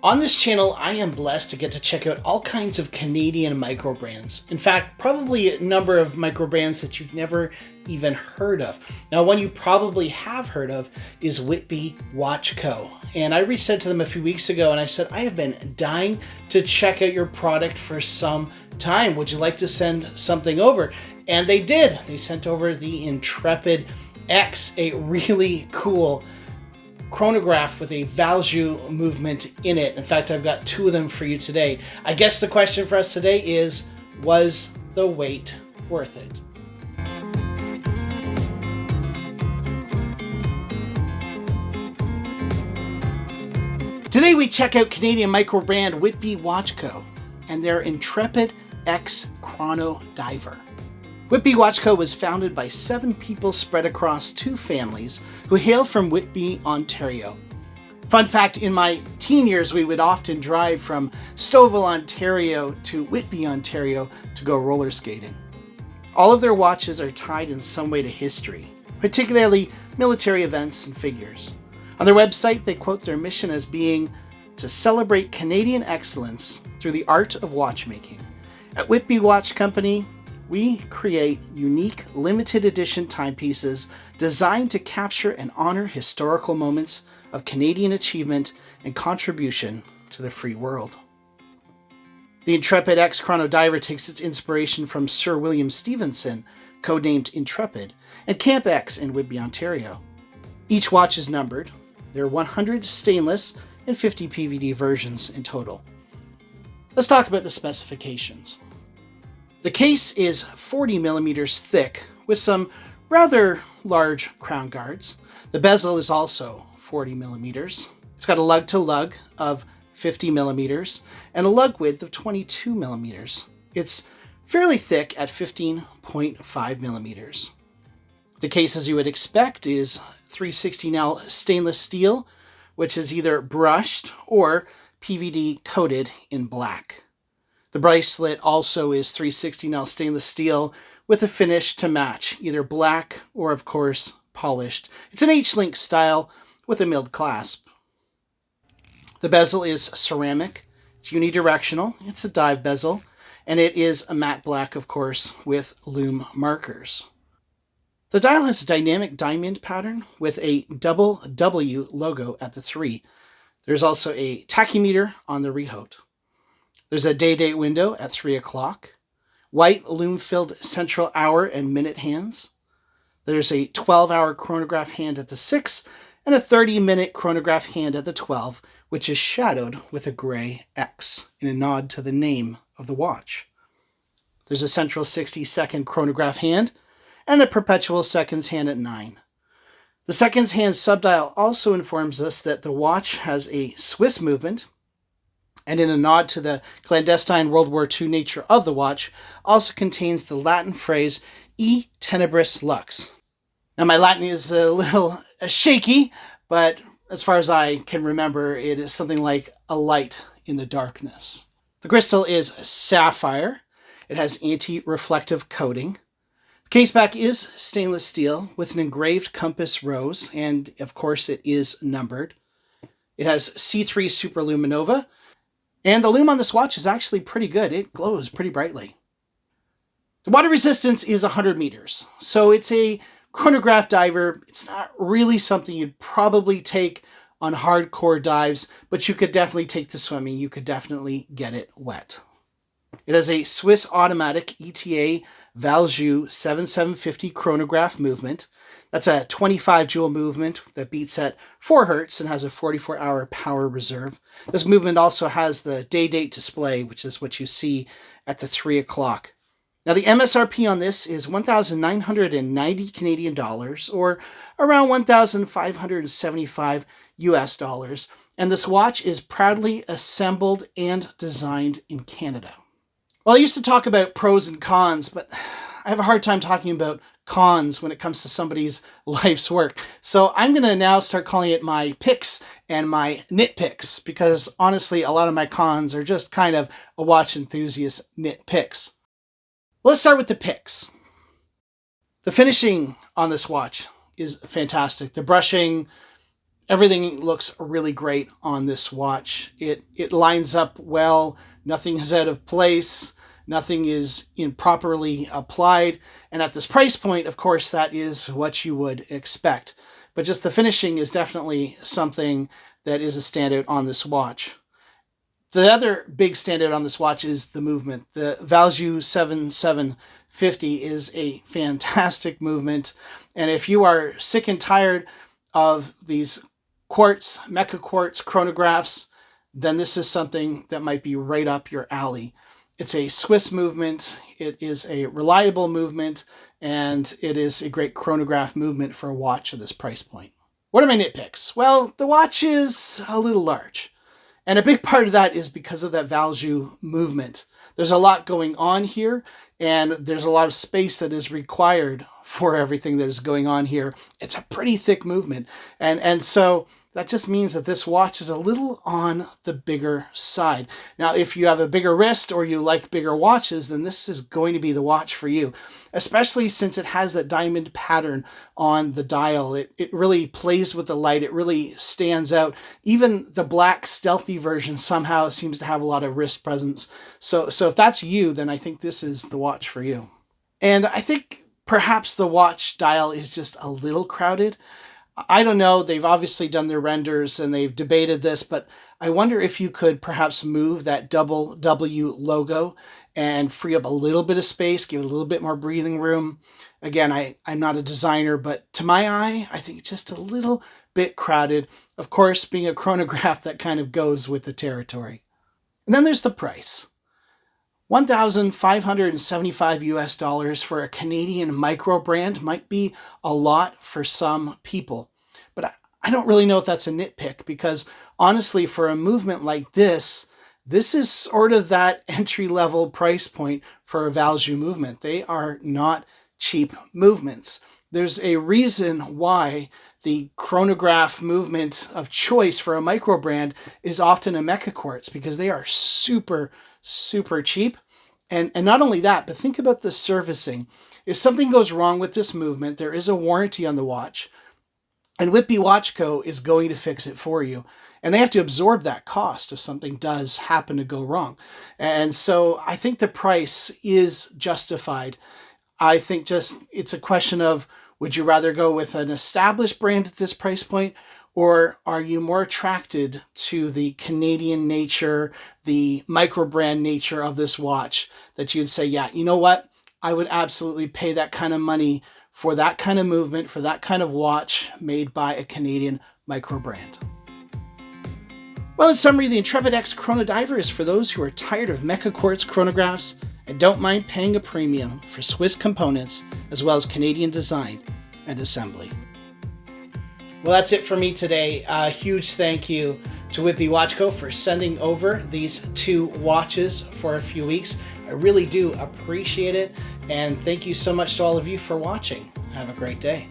On this channel, I am blessed to get to check out all kinds of Canadian micro brands. In fact, probably a number of micro brands that you've never even heard of. Now, one you probably have heard of is Whitby Watch Co. And I reached out to them a few weeks ago and I said, I have been dying to check out your product for some time. Would you like to send something over? And they did. They sent over the Intrepid X, a really cool chronograph with a Valjoux movement in it. In fact, I've got two of them for you today. I guess the question for us today is, was the wait worth it? Today we check out Canadian micro brand Whitby Watch Co. and their Intrepid X Chrono-Diver. Whitby Watch Co. was founded by 7 people spread across 2 families who hail from Whitby, Ontario. Fun fact, in my teen years, we would often drive from Stouffville, Ontario to Whitby, Ontario to go roller skating. All of their watches are tied in some way to history, particularly military events and figures. On their website, they quote their mission as being to celebrate Canadian excellence through the art of watchmaking. At Whitby Watch Company, we create unique, limited edition timepieces designed to capture and honor historical moments of Canadian achievement and contribution to the free world. The Intrepid X Chrono-Diver takes its inspiration from Sir William Stephenson, codenamed Intrepid, and Camp X in Whitby, Ontario. Each watch is numbered. There are 100 stainless and 50 PVD versions in total. Let's talk about the specifications. The case is 40 millimeters thick with some rather large crown guards. The bezel is also 40 millimeters. It's got a lug to lug of 50 millimeters and a lug width of 22 millimeters. It's fairly thick at 15.5 millimeters. The case, as you would expect, is 316L stainless steel, which is either brushed or PVD coated in black. The bracelet also is 316L stainless steel with a finish to match, either black or, of course, polished. It's an H-link style with a milled clasp. The bezel is ceramic, it's unidirectional, it's a dive bezel, and it is a matte black, of course, with lume markers. The dial has a dynamic diamond pattern with a double W logo at the 3. There's also a tachymeter on the rehaut. There's a day-date window at 3 o'clock, white lume-filled central hour and minute hands. There's a 12-hour chronograph hand at the 6 and a 30-minute chronograph hand at the 12, which is shadowed with a gray X in a nod to the name of the watch. There's a central 60-second chronograph hand and a perpetual seconds hand at 9. The seconds hand subdial also informs us that the watch has a Swiss movement, and in a nod to the clandestine World War II nature of the watch, also contains the Latin phrase E tenebris lux. Now, my Latin is a little shaky, but as far as I can remember, it is something like a light in the darkness. The crystal is sapphire. It has anti-reflective coating. The caseback is stainless steel with an engraved compass rose, and of course it is numbered. It has C3 superluminova, and the lume on this watch is actually pretty good. It glows pretty brightly. The water resistance is 100 meters. So it's a chronograph diver. It's not really something you'd probably take on hardcore dives, but you could definitely take to swimming. You could definitely get it wet. It has a Swiss automatic ETA Valjoux 7750 chronograph movement. That's a 25 joule movement that beats at 4 Hertz and has a 44-hour power reserve. This movement also has the day-date display, which is what you see at the 3 o'clock. Now, the MSRP on this is 1,990 Canadian dollars, or around 1,575 US dollars, and this watch is proudly assembled and designed in Canada. Well, I used to talk about pros and cons, but I have a hard time talking about cons when it comes to somebody's life's work. So I'm going to now start calling it my picks and my nitpicks, because honestly, a lot of my cons are just kind of a watch enthusiast nitpicks. Let's start with the picks. The finishing on this watch is fantastic. The brushing Everything looks really great on this watch. It lines up well. Nothing is out of place. Nothing is improperly applied. And at this price point, of course, that is what you would expect. But just the finishing is definitely something that is a standout on this watch. The other big standout on this watch is the movement. The Valjoux 7750 is a fantastic movement. And if you are sick and tired of these quartz, mecha quartz chronographs, then this is something that might be right up your alley. It's a Swiss movement, it is a reliable movement, and it is a great chronograph movement for a watch at this price point. What are my nitpicks? Well, the watch is a little large. And a big part of that is because of that Valjoux movement. There's a lot going on here, and there's a lot of space that is required for everything that is going on here. It's a pretty thick movement. And so that just means that this watch is a little on the bigger side. Now, if you have a bigger wrist or you like bigger watches, then this is going to be the watch for you, especially since it has that diamond pattern on the dial. It really plays with the light. It really stands out. Even the black stealthy version somehow seems to have a lot of wrist presence. So if that's you, then I think this is the watch for you. And I think perhaps the watch dial is just a little crowded. I don't know. They've obviously done their renders and they've debated this, but I wonder if you could perhaps move that double W logo and free up a little bit of space, give it a little bit more breathing room. Again, I'm not a designer, but to my eye, I think it's just a little bit crowded. Of course, being a chronograph, that kind of goes with the territory. And then there's the price. $1,575 US for a Canadian micro brand might be a lot for some people. But I don't really know if that's a nitpick, because honestly, for a movement like this is sort of that entry-level price point for a Valjoux movement. They are not cheap movements. There's a reason why the chronograph movement of choice for a micro brand is often a mecha quartz, because they are super, super cheap. And not only that, but think about the servicing. If something goes wrong with this movement, there is a warranty on the watch. And Whitby Watch Co. is going to fix it for you. And they have to absorb that cost if something does happen to go wrong. And so I think the price is justified. I think just it's a question of, would you rather go with an established brand at this price point, or are you more attracted to the Canadian nature, the micro brand nature of this watch, that you'd say, yeah, you know what? I would absolutely pay that kind of money for that kind of movement, for that kind of watch made by a Canadian micro brand. Well, in summary, the Intrepid X Chrono-Diver is for those who are tired of mecha quartz chronographs and don't mind paying a premium for Swiss components as well as Canadian design and assembly. Well, that's it for me today. A huge thank you to Whitby Watch Co. for sending over these two watches for a few weeks. I really do appreciate it. And thank you so much to all of you for watching. Have a great day.